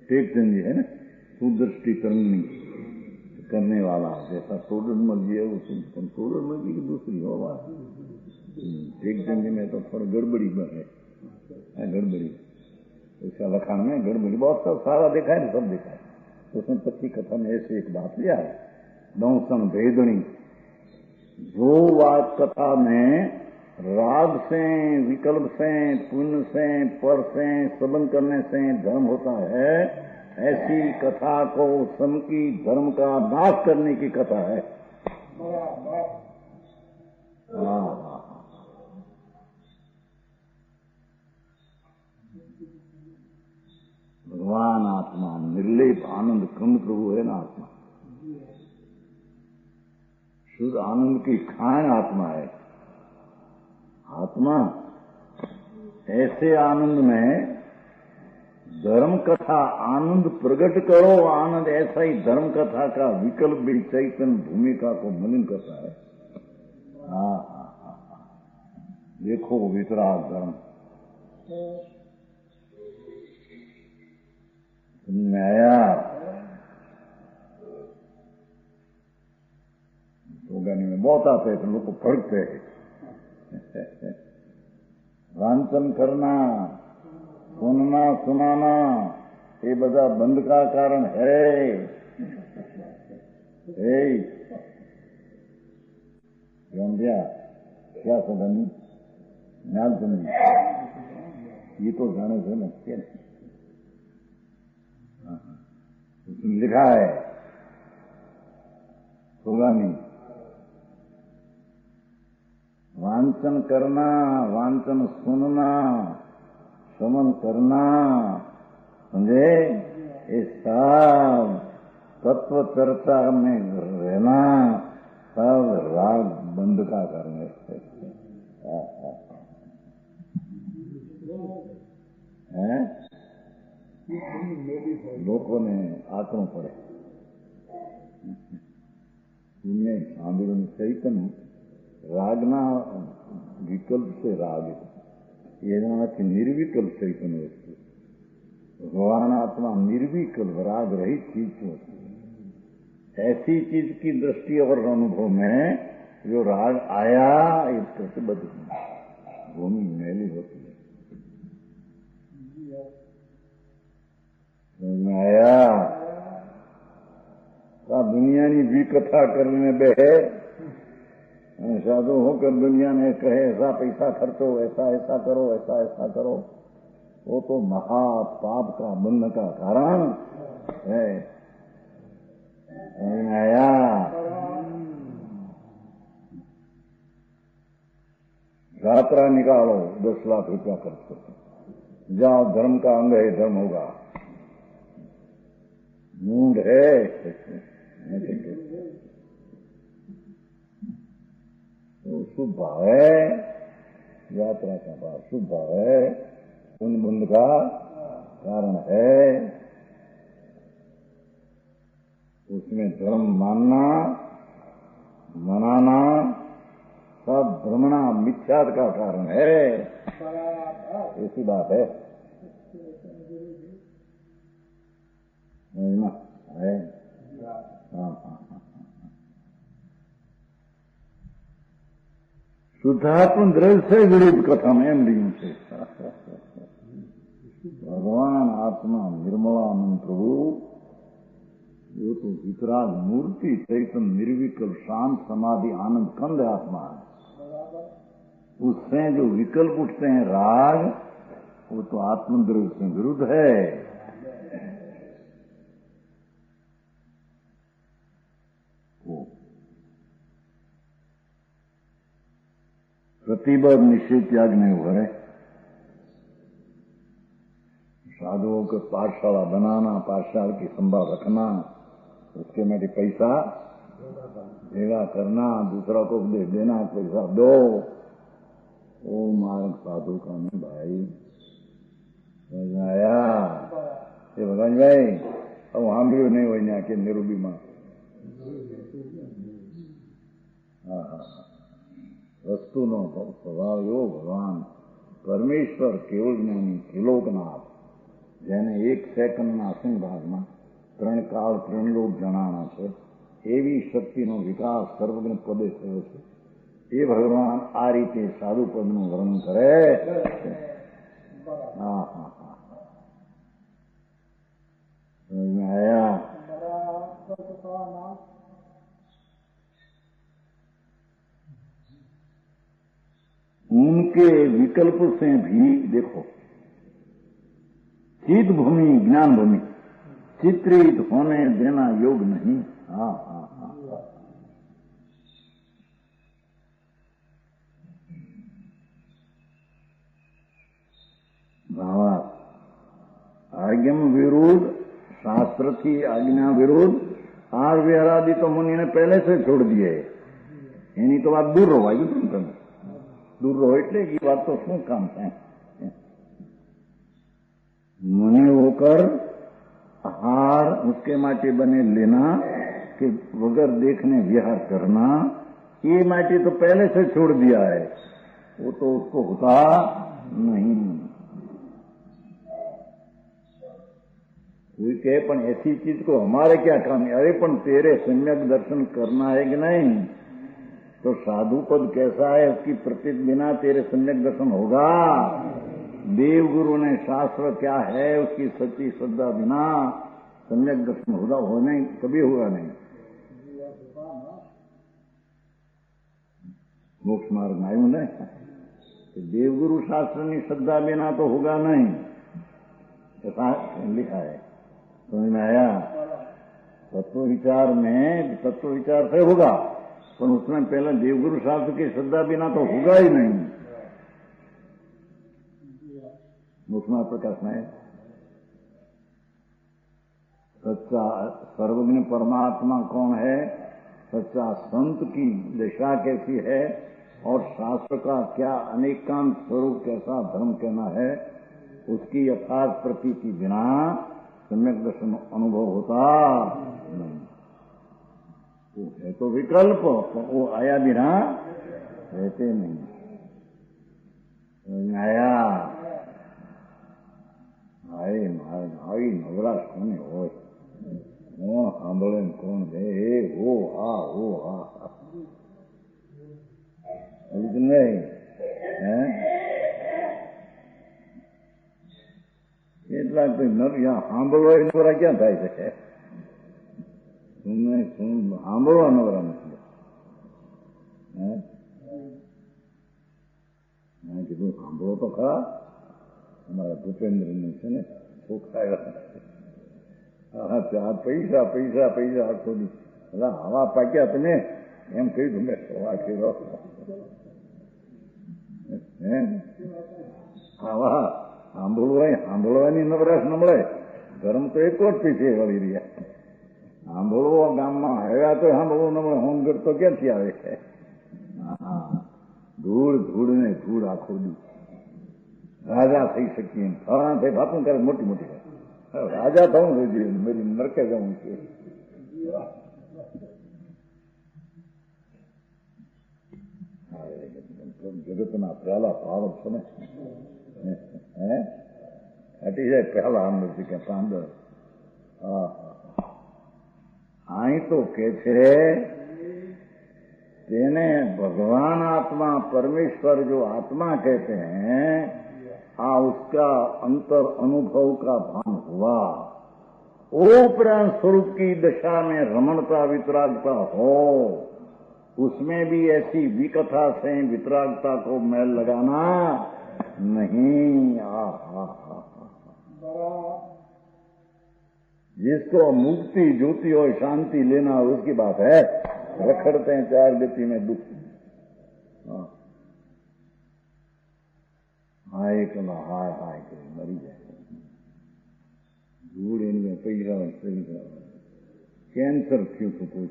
टेक चंद जी है ना, सुदृष्टि करने वाला, जैसा सोडन जी है वो सोडन जी की दूसरी होगा। टेक चंद जी में तो थोड़ा गड़बड़ी है, गड़बड़ी उसका लखान में गड़बड़ी बहुत सब सारा देखा है, सब देखा है। उसमें 25 कथा में ऐसे एक बात लिया है, दंसन भेदनी। जो बात कथा में राग से, विकल्प से, पुण्य से, पर से, संबंध करने से धर्म होता है, ऐसी कथा को सम की धर्म का नाश करने की कथा है। भगवान आत्मा निर्लेप आनंद खंड प्रभु है ना। आत्मा शुद्ध आनंद की खान आत्मा है। आत्मा ऐसे आनंद में धर्म कथा आनंद प्रकट करो। आनंद ऐसा ही धर्म कथा का विकल्प भी चैतन्य भूमिका को मलिन करता है। देखो वितराग धर्म तुमने आया तो गाने में बहुत आते हैं, तो लोग को फड़कते हैं। वांचन करना, सुनना, सुनाना, ये बड़ा बंद का कारण है। क्या सदनी ज्ञान सुनी, ये तो जाने से लगते नहीं। उसमें लिखा है सुगानी, वांचन करना, वांचन सुनना, श्रवण करना, समझे, ये सब तत्व चर्चा में रहना, सब राग बंद का कारण है। लोगों ने आंकड़ों पड़े दुनिया सांबिड़ों में चैतन्य रागना विकल्प से राग ये निर्विकल्प चैतन्य वस्तु भगवान आत्मा निर्विकल्प राग रहित चीज होती है। ऐसी चीज की दृष्टि और अनुभव में जो राग आया ये प्रतिबद्ध भूमि मैली होती है। आया दुनिया की भी कथा करने बे साधु होकर दुनिया ने कहे ऐसा पैसा खर्चो, ऐसा ऐसा करो, ऐसा ऐसा करो, वो तो महापाप का बंध का कारण है। आया यात्रा निकालो, 10 लाख रुपया खर्च करो, जाओ धर्म का अंग है, धर्म होगा। मूड है तो शुभ भाव है, यात्रा का भाव शुभ भाव है, उन बंध का कारण है। उसमें धर्म मानना मनाना सब भ्रमणा मिथ्यात का कारण है। ऐसी बात है है। हाँ। शुद्धात्म द्रव्य से विरुद्ध कथम एम लीन से भगवान आत्मा निर्मलानंद प्रभु वो तो वितराग मूर्ति चैतन्य निर्विकल्प शांत समाधि आनंद कंद आत्मा है। उससे जो विकल्प उठते हैं राग, वो तो आत्मद्रव्य से विरुद्ध है। प्रतिबद्ध निश्चित त्याग नहीं हुआ है। साधुओं को पाठशाला बनाना, पाठशाला की संभाल रखना, उसके में पैसा भेगा करना, दूसरा को उपदेश देना, पैसा दो, वो मार्ग साधु का नहीं भाई। आया ये भगवान भाई अब वहां भी नहीं हो यहाँ के निरूबी मां। वस्तु नो स्वभाव यो भगवान परमेश्वर केवल ज्ञानी त्रिलोकनाथ જેને 1 સેકન્ડના અસીમ ભાગમાં 3 કાળ 3 લોક જણાણા છે એવી શક્તિનો વિકાસ સર્વજ્ઞ પદે થયો છે। એ ભગવાન આ રીતે સાધુ પદનું વર્ણન કરે। આયા उनके विकल्प से भी देखो, चित भूमि ज्ञान भूमि चित्रित होने देना योग नहीं। हाँ भावार्थ आज्ञा विरोध, शास्त्र की आज्ञा विरोध आर विहरादि तो मुनि ने पहले से छोड़ दिए। एनी तो बात दूर रहो, तुम दूर रहो એટલે ये बात तो શું કામ है। मुनि होकर आहार उसके माटे बने लेना कि वगर देखने विहार करना, ये माटे तो पहले से छोड़ दिया है, वो तो उसको होता नहीं। कोई कहे पण ऐसी चीज को हमारे क्या काम है। अरे पण तेरे सम्यक दर्शन करना है कि नहीं, तो साधु पद कैसा है उसकी प्रतीत बिना तेरे सम्यक दर्शन होगा। देव गुरु ने शास्त्र क्या है उसकी सच्ची श्रद्धा बिना सम्यक दर्शन होगा, हो नहीं, कभी होगा नहीं। मोक्ष मार्ग में आयु नहीं, देवगुरु शास्त्र की श्रद्धा बिना तो होगा नहीं, ऐसा लिखा है। समझ में आया। तत्व विचार में तत्व विचार से होगा, पर उसमें पहले देवगुरु शास्त्र की श्रद्धा बिना तो होगा ही नहीं। उसमें प्रकाश में सच्चा सर्वज्ञ परमात्मा कौन है, सच्चा संत की दशा कैसी है, और शास्त्र का क्या अनेकांत स्वरूप कैसा धर्म कहना है, उसकी यथार्थ प्रतीति बिना सम्यक दर्शन अनुभव होता नहीं। वो है तो विकल्प, वो आया बिना रहते नहीं। आया आए मार्ग આવી નવરાશ કોને હોય? કોણ સાંભળે ને કોણ દે? ઓ હા નહીં હે કેટલાક સાંભળવા નવરા ક્યાં થાય છે? તમને સાંભળવા નવરા નથી. મેં કીધું સાંભળો તો ખરા. અમારા ભૂપેન્દ્રનું છે ને છોકરા પૈસા પૈસા પૈસા આખો દી હવા પાક્યા તમે એમ કહ્યું મેં સવા કર્યો આવા સાંભળવાની નવરાશ ન મળે. ધર્મ તો એક જ પીછે વળી રહ્યા. સાંભળવો ગામમાં આવ્યા તો સાંભળવું ન મળે. હોમગઢ તો ક્યાંથી આવે છે? ધૂળ ને ધૂળ આખો દી. રાજા થઈ શકીએ ફળા થઈ બાપુ કરે મોટી મોટી રાજા થવું જોઈએ. મારી નરકે જવું છે. જગતના પહેલા ભાવ છે ને હટી જાય પહેલા આમ નથી કે પાંદર. અહીં તો કે છે તેને भगवान आत्मा परमेश्वर जो आत्मा कहते हैं उसका अंतर अनुभव का भान हुआ. उपरांत स्वरूप की दशा में रमणता वितरागता हो, उसमें भी ऐसी विकथा से वितरागता को मैल लगाना नहीं. जिसको मुक्ति ज्योति और शांति लेना उसकी बात है. रखड़ते हैं चार गति में दुख. हाय कला हाय हाय करे मरी जाए. धूड़ इनमें पैसा कैंसर थी तो कोई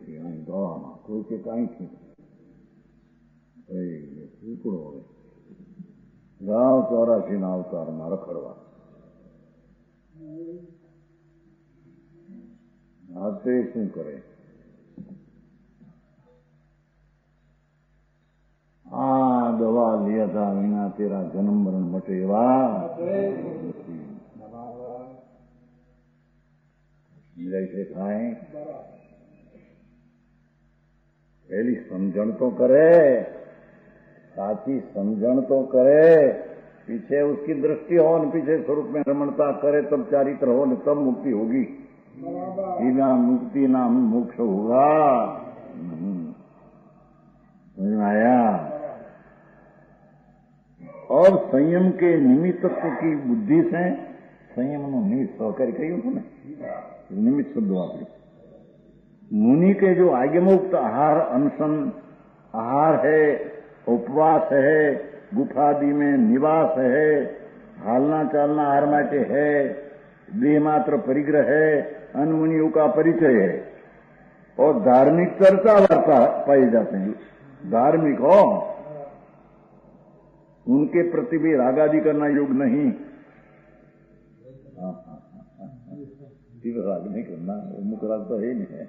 दवा कोई के कहीं थी टुकड़ो गांव 84 ना अवतार में रखड़वा आते शू करे. दवा लिया था विना तेरा जन्म मरण मटेवा. जैसे खाए पहली समझण तो करे, साची समझण तो करे. पीछे उसकी दृष्टि हो न पीछे स्वरूप में रमणता करे तब चारित्र हो न तब मुक्ति होगी. बिना मुक्ति नाम मोक्ष होगा. समझ में आया? और संयम के निमित्तत्व की बुद्धि से संयम नो निमित्त सहकारी कही होतो ने निमित्त शब्द वापरे. मुनि के जो आज्ञमुक्त आहार अनशन आहार है, उपवास है, गुफादि में निवास है, हालना चालना आहार माटे है, देह मात्र परिग्रह है, अनमुनियों का परिचय है. और धार्मिक चर्चा वार्ता पाई जाते हैं. धार्मिक हो उनके प्रति भी रागादि करना योग नहीं. राग नहीं करना. उन्मुख राग तो है ही नहीं है.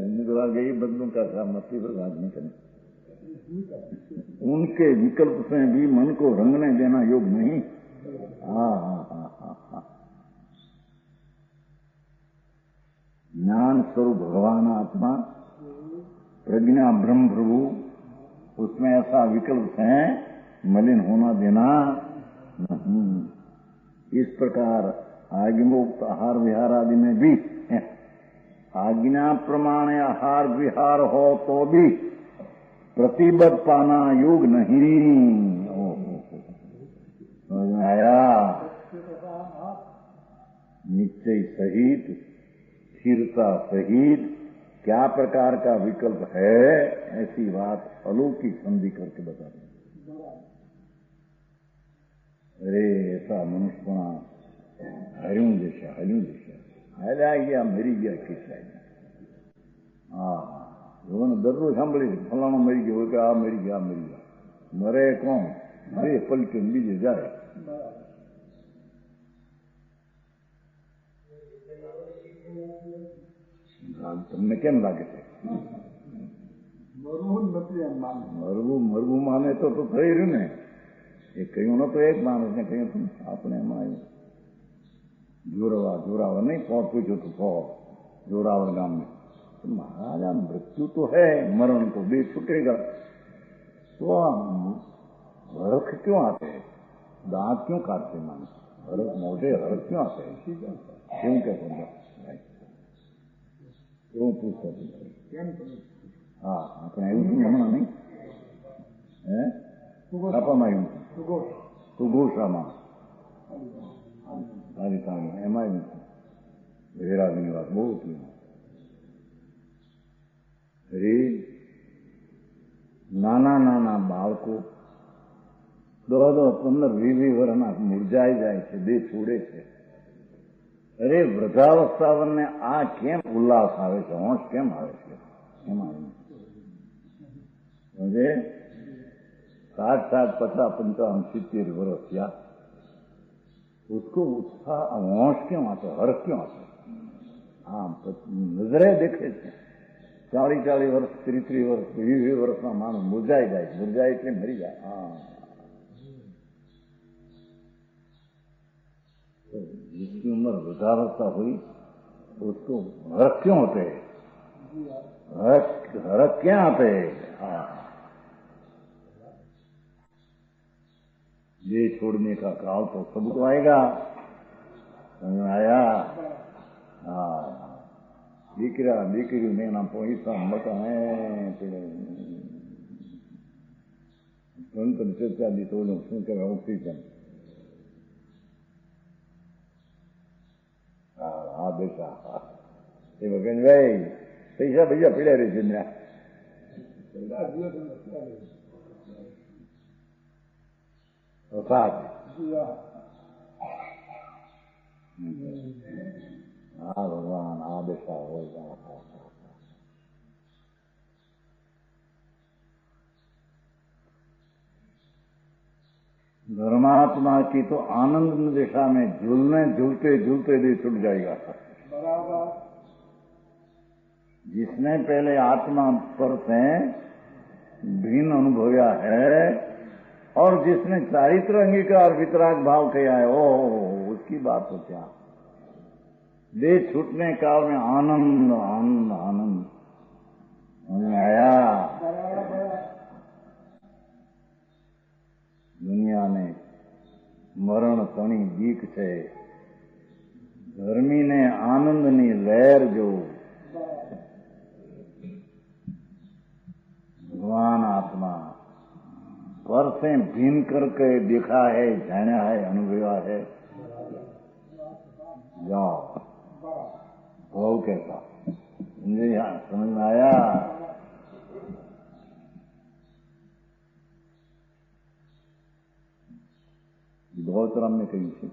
उन्मुख राग यही बंधुओं का काम मत राग नहीं करना. उनके विकल्प से भी मन को रंगने देना योग नहीं. ज्ञान स्वरूप भगवान आत्मा प्रज्ञा ब्रह्म प्रभु उसमें ऐसा विकल्प है मलिन होना देना नहीं. इस प्रकार आज्ञमुक्त आहार विहार आदि में भी आज्ञा प्रमाणे आहार विहार हो तो भी प्रतिबद्ध पाना योग नहीं. समझ में आया? निश्चय सहित स्थिरता सहित क्या प्रकार का विकल्प है ऐसी बात अलौकिक संधि करके बता दें. अरे ऐसा मनुष्यपणा हरियों जैसा हाल्या गया मरी गया किस्सा. दररोज सांभी फलाणो मरी गयो कि आ मरी गया मरे कौन मरे पलटे बीजे जाए. તમને કેમ લાગે છે? મરવું માને તો થઈ રહ્યું ને. એ કહ્યું નતો એક માણસ ને કહ્યું આપણે એમાં આવ્યું जोरावर नहीं पूछो तो 100 जोरावर गांव में। तो महाराज मृत्यु तो है, मरण तो देह छूटेगा, तो हरख क्यों आते हैं? दांत क्यों काटते माने? हरख मोटे हरख क्यों आते हैं? क्यों कहते हैं? क्यों पूछते? हाँ આપણે આવ્યું હતું હમણાં નહીં હે છાપામાં આવ્યું સુઘોષામાં રાજસ્થાનમાં એમાં આવ્યું હતું વેરાગની વાત બહુ હતી નાના નાના બાળકો 10, 15, 20 વર્ષના મુરઝાઈ જાય છે, દેહ છોડે છે. અરે વૃદ્ધાવસ્થાને આ કેમ ઉલ્લાસ આવે છે, હોંશ કેમ આવે છે? એમાં मुझे 60, 50, 55, 70 वर्ष किया, उसको उत्साह होश क्यों आता, हर्ष क्यों आता? हाँ नजरे देखे 40 वर्ष 30 वर्ष 20 वर्ष में मानो मुरझाई એટલે મરી જાય. हाँ तो जिसकी उम्र वृद्धावस्था हुई उसको हर्ष क्यों होते? हर्ष क्या आते? हाँ ये छोड़ने का काल तो सबको आएगा, समझ आया? हाँ दीकरा दीकरी में ना पैसा मत है संत चर्चा दी तो શું કહેવાય ઓક્સિજન. હા બેટા એ વગનભાઈ પૈસા પૈસા પડ્યા રહે છે ત્યાં. હા ભગવાન આ બેઠા હોય. धर्मात्मा की तो आनंद दिशा में झूलने झूलते झूलते भी छूट जाएगा. जिसने पहले आत्मा पर से भिन्न अनुभव्या है और जिसने चारित्र अंगीकार वितराग भाव किया है, ओ उसकी बात तो क्या. देह छूटने काल में आनंद आनंद आनंद समझ आया. दुनिया ने मरण तणी बीक छे, धर्मी ने आनंद नी लहर जो भगवान आत्मा पर से भिन्न करके देखा है, जाना है, अनुभवा है. जाओ भाव कैसा मुझे यहाँ समझ में आया. बहुत राम ने कही है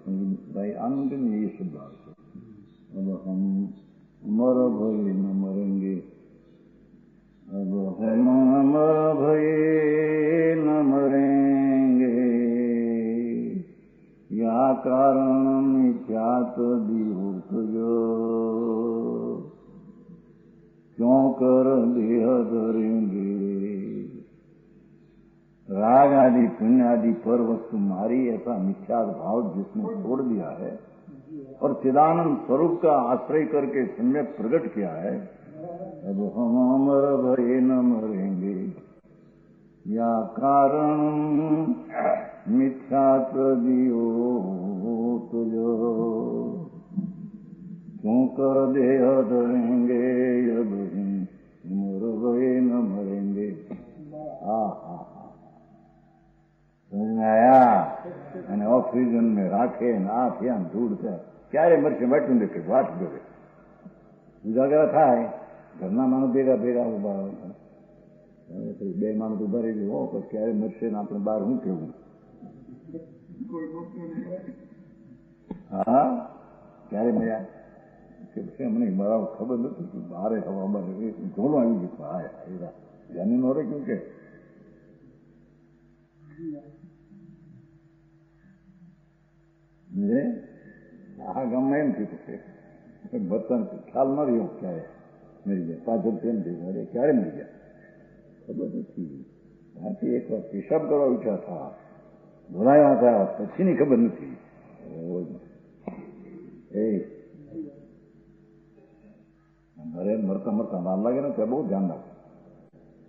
भाई आनंद में ये शब्द है. अब हम मर भय न मरेंगे, अब हम मर भय न मरेंगे, या कारण मिथ्यात दिहुत जो क्यों कर देह धरेंगे. राग आदि पुण्य आदि पर वस्तु मारी ऐसा मिथ्या भाव जिसने छोड़ दिया है और चिदानंद स्वरूप का आश्रय करके सम्यक प्रकट किया है, अब हम अमर भय न मरेंगे, या कारण मिथ्या दियो तुझो क्यों कर देह धरेंगे, अब हम अमर भय न मरेंगे. समझ में आया. અને ઓક્સિજન में રાખે ના થયા ધૂળ થાય ક્યારે મરશે વાટું દેખે વાટ જોવે ઉજાગરા થાય. ઘરના માણસ ભેગા ભેગા ઉભા બે માણસ ઉભા રહી ગયો પછી ક્યારે મરશે ને આપણે બહાર શું કેવું. હા ક્યારે મળ્યા કે પછી અમને મારા ખબર નથી બારે હવા બાર ઢોલો આવી ગયું. હા જાની નો રે કેવું કે આ ગામમાં એમ થયું છે બધાને ખ્યાલ ન રહ્યો ક્યારે મરી ગયા. પાછળ તેમ થયું અરે ક્યારે મરી ગયા ખબર નથી. ત્યાંથી એક વાર હિસાબ કરવા ઉઠ્યા હતા, ભોલાયા હતા, પછીની ખબર નથી. અરે મરતા મરતા વાર લાગે ને ત્યાં બહુ ધ્યાન રાખે.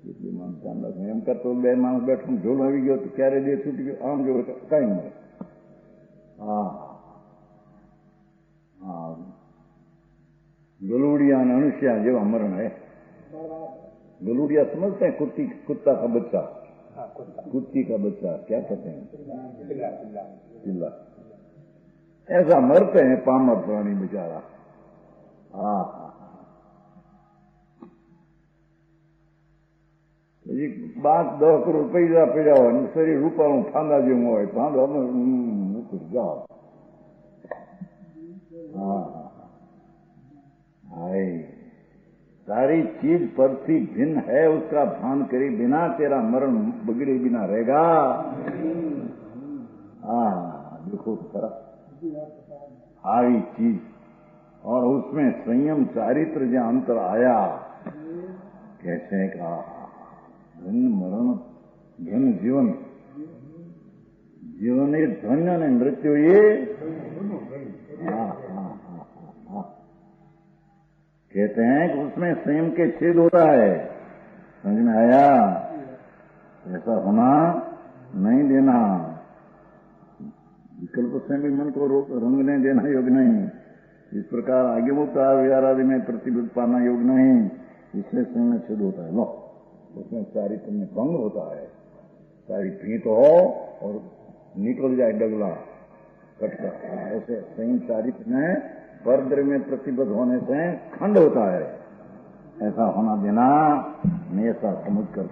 એટલું માણસ ધ્યાન રાખે. એમ કરતો બે માણસ બેઠું ઝોલ આવી ગયો તો ક્યારે દે છૂટી ગયો આમ જો કઈ મળે. હા હા गलूड़िया और अनुष्या जेवा मरण है. गलूड़िया समझते हैं? कुत्ता का बच्चा, कुत्ती का बच्चा क्या कहते हैं? चिल्ला. ऐसा मरते हैं पामर प्राणी बेचारा. हाँ बात 10 करोड़ पैसा पड़ा हो शरीर रूपा फांदा जेवं होय फांदा मुकुट जाओ. हाँ हाय सारी चीज परथी भिन्न है उसका भान करे बिना तेरा मरण बगड़े बिना रहेगा. हाँ देखो खरा आई चीज और उसमें संयम चारित्र जो अंतर आया कैसे का धन मरण धन जीवन जीवन ये धन्य ने मृत्यु ये. हाँ कहते हैं कि उसमें संयम के छेद होता है. समझ में आया? ऐसा होना नहीं देना. विकल्प से भी मन को रंगने देना योग नहीं. इस प्रकार आगे मुक्त विचार आदि में प्रतिबद्ध पाना योग नहीं. इससे संयम में छेद होता है. लो उसमें चारित्र में भंग होता है. सारी भीत हो और निकल जाए डगला कटका. ऐसे संयम चारित्र में परद्र में प्रतिबद्ध होने से खंड होता है. ऐसा होना देना नहीं. ऐसा समझ कर